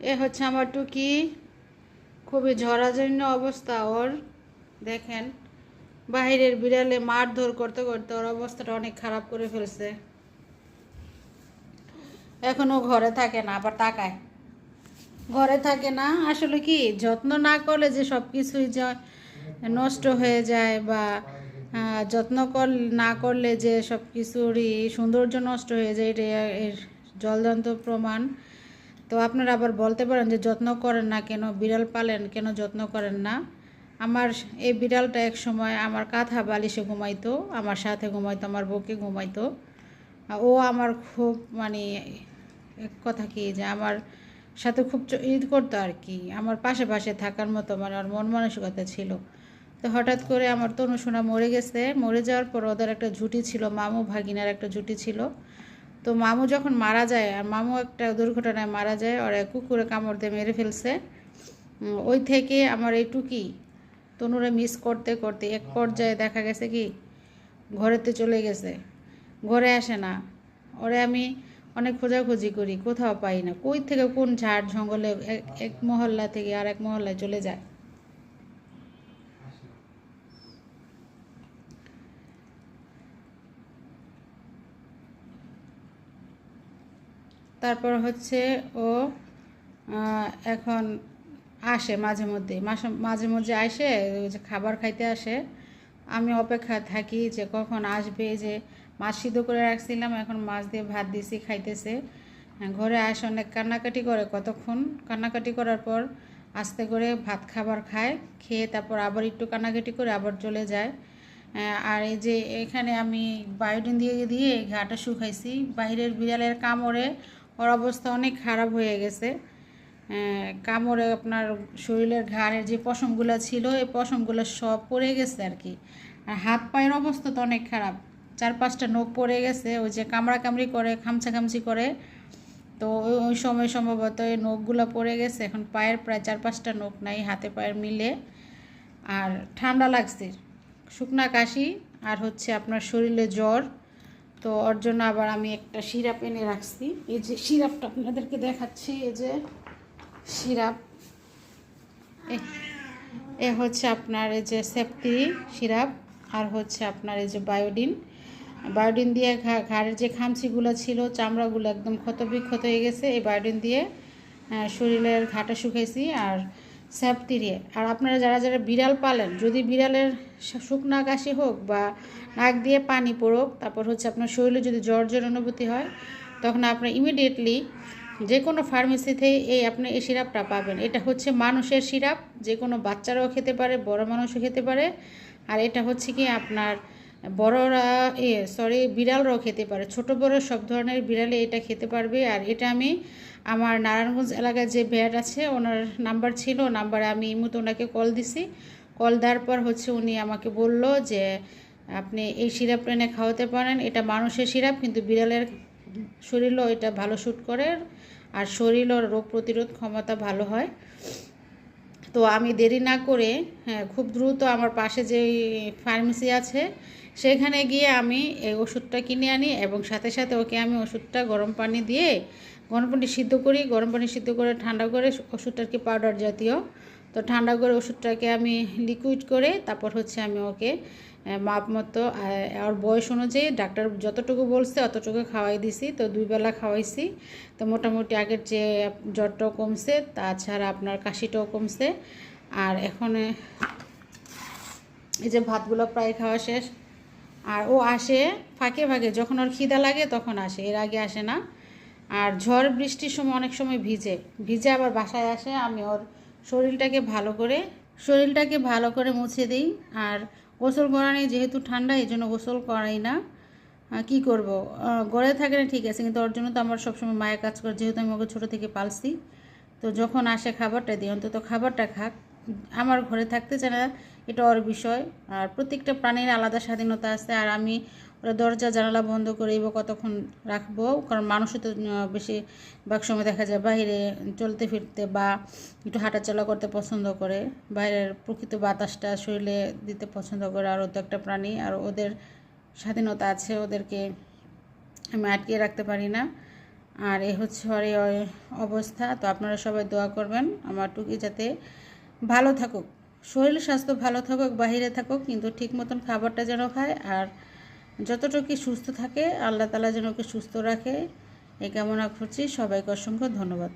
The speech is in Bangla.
এ হচ্ছে আমার টুকি। খুবই ঝড়াঝড়ি অবস্থা ওর। দেখেন, বাইরের বিড়ালে মারধর করতে করতে ওর অবস্থাটা অনেক খারাপ করে ফেলছে। এখনও ঘরে থাকে না, আবার তাকায়। ঘরে থাকে না, আসলে কি যত্ন না করলে যে সব কিছুই যে নষ্ট হয়ে যায়, বা যত্ন না করলে যে সব কিছুরই সৌন্দর্য নষ্ট হয়ে যায়, এটা এর জলজান্ত প্রমাণ। তো আপনারা আবার বলতে পারেন যে যত্ন করেন না কেন, বিড়াল পালেন কেন যত্ন করেন না। আমার এই বিড়ালটা এক সময় আমার কাঁথা বালিশে ঘুমাইতো, আমার সাথে ঘুমাইতো, আমার বুকে ঘুমাইতো। ও আমার খুব মানে এক কথা কি যে আমার সাথে খুব ঈদ করতো আর কি, আমার পাশে পাশে থাকার মতো মানে ওর মন মানসিকতা ছিল। তো হঠাৎ করে আমার তনু সোনা মরে গেছে। মরে যাওয়ার পর ওদের একটা জুটি ছিল, মামু ভাগিনার একটা জুটি ছিল। তো মামু যখন মারা যায়, আর মামু একটা দুর্ঘটনায় মারা যায়, ওরা কুকুরে কামড় দিয়ে মেরে ফেলছে। ওই থেকে আমার এই টুকি তনুরে মিস করতে করতে এক পর্যায়ে দেখা গেছে কি ঘরেতে চলে গেছে। ঘরে আসে না। ওরে আমি অনেক খোঁজাখুঁজি করি, কোথাও পাই না। কই থেকে কোন ঝাড় জঙ্গলে এক মহল্লা থেকে আর এক মহল্লায় চলে যায়। তারপর হচ্ছে ও এখন আসে মাঝে মধ্যে, মাঝে মাঝে আসে, ওই যে খাবার খাইতে আসে। আমি অপেক্ষা থাকি যে কখন আসবে। যে মাছ সিদ্ধ করে রাখছিলাম, এখন মাছ দিয়ে ভাত দিছি, খাইতেছে। ঘরে আসে, অনেক কান্নাকাটি করে, কতক্ষণ কান্নাকাটি করার পর আস্তে করে ভাত খাবার খায়। খেয়ে তারপর আবার একটু কান্নাকাটি করে আবার চলে যায়। আর এই যে এখানে আমি বায়োডিন দিয়ে দিয়ে ঘাটা শুকাইছি। বাইরের বিড়ালের কামড়ে ওর অবস্থা অনেক খারাপ হয়ে গেছে। কামড়ে আপনার শরীরের ঘাড়ের যে পশমগুলো ছিল, এই পশমগুলো সব পড়ে গেছে আর কি। আর হাত পায়ের অবস্থা তো অনেক খারাপ, 4-5টা নখ পড়ে গেছে, ওই যে কামড়াকামড়ি করে, খামচাখামচি করে। তো ওই সময় সম্ভবত এই নখগুলো পড়ে গেছে। এখন পায়ের প্রায় 4-5টা নখ নাই, হাতে পায়ের মিলে। আর ঠান্ডা লাগছে, শুকনা কাশি, আর হচ্ছে আপনার শরীরে জ্বর। তো ওর জন্য আবার আমি একটা সিরাপ এনে রাখছি। এই যে সিরাপটা আপনাদেরকে দেখাচ্ছি, এই যে সিরাপ। এ হচ্ছে আপনার এই যে সেফটি সিরাপ, আর হচ্ছে আপনার এই যে বায়োডিন। বায়োডিন দিয়ে ঘাড়ের যে খামচিগুলো ছিল, চামড়াগুলো একদম ক্ষতবিক্ষত হয়ে গেছে, এই বায়োডিন দিয়ে শরীরের ঘাটা শুকাইছি। আর সেফটি দিয়ে, আর আপনারা যারা যারা বিড়াল পালেন, যদি বিড়ালের শুকনা কাশি হোক বা নাক দিয়ে পানি পড়ুক, তারপর হচ্ছে আপনার শরীরে যদি জ্বর জ্বর অনুভূতি হয়, তখন আপনার ইমিডিয়েটলি যে কোনো ফার্মেসিতেই আপনি এই সিরাপটা পাবেন। এটা হচ্ছে মানুষের সিরাপ, যে কোনো বাচ্চারাও খেতে পারে, বড় মানুষও খেতে পারে। আর এটা হচ্ছে কি আপনার বড়রা বিড়ালরাও খেতে পারে, ছোট বড় সব ধরনের বিড়ালে এটা খেতে পারবে। আর এটা আমি আমার নারায়ণগঞ্জ এলাকায় যে ভ্যাট আছে, ওনার নাম্বার ছিল, নাম্বারে আমি এই মতো ওনাকে কল দিছি। কল দেওয়ার পর হচ্ছে উনি আমাকে বলল যে আপনি এই সিরাপ এনে খাওয়াতে পারেন। এটা মানুষের সিরাপ, কিন্তু বিড়ালের শরীরও এটা ভালো শ্যুট করে, আর শরীর ও রোগ প্রতিরোধ ক্ষমতা ভালো হয়। তো আমি দেরি না করে, হ্যাঁ, খুব দ্রুত আমার পাশে যে ফার্মেসি আছে সেখানে গিয়ে আমি এই ওষুধটা কিনে আনি, এবং সাথে সাথে ওকে আমি ওষুধটা গরম পানি দিয়ে, গরম পানি সিদ্ধ করি, গরম পানি সিদ্ধ করে ঠান্ডা করে ওষুধটা কি পাউডার জাতীয়। তো ঠান্ডা করে ওষুধটাকে আমি লিকুইড করে তারপর হচ্ছে আমি ওকে মাপ মতো আর বয়স অনুযায়ী ডাক্তার যতটুকু বলছে অতটুকু খাওয়াই দিছি। তো 2 বেলা খাওয়াইছি। তো মোটামুটি আগের যে জ্বরটাও কমছে, তাছাড়া আপনার কাশিটাও কমছে। আর এখন এই যে ভাতগুলো প্রায় খাওয়া শেষ। আর ও আসে ফাঁকে ফাঁকে, যখন ওর খিদা লাগে তখন আসে, এর আগে আসে না। আর ঝড় বৃষ্টির সময় অনেক সময় ভিজে ভিজে আবার বাসায় আসে। আমি ওর শরীরটাকে ভালো করে মুছে দিই। আর গোসল করানি, যেহেতু ঠান্ডা, এই জন্য গোসল করাই না। কী করব, ঘরে থাকে না ঠিক আছে, কিন্তু ওর জন্য তো আমার সবসময় মায়ের কাজ করে, যেহেতু আমি ওকে ছোটো থেকে পালছি। তো যখন আসে খাবারটা দিই, অন্তত খাবারটা খাক। আমার ঘরে থাকতে চায় না, এটা ওর বিষয়। আর প্রত্যেকটা প্রাণীর আলাদা স্বাধীনতা আছে। আর আমি ওরা দরজা জানালা বন্ধ করে কতক্ষণ রাখবো, কারণ মানুষও তো বেশিরভাগ সময় দেখা যায় বাইরে চলতে ফিরতে বা একটু হাঁটাচলা করতে পছন্দ করে, বাইরের প্রকৃত বাতাসটা শরীরে দিতে পছন্দ করে। আর ও তো একটা প্রাণী, আর ওদের স্বাধীনতা আছে, ওদেরকে আমি আটকিয়ে রাখতে পারি না। আর এ হচ্ছে ওর এই অবস্থা। তো আপনারা সবাই দোয়া করবেন আমার টুকি যাতে ভালো থাকুক, শরীর স্বাস্থ্য ভালো থাকুক, বাহিরে থাকুক, কিন্তু ঠিক মতন খাবারটা যেন খায়, আর যতটুকু সুস্থ থাকে আল্লাহ তাআলা যেন ওকে সুস্থ রাখে এই কামনা করছি। সবাইকে অসংখ্য ধন্যবাদ।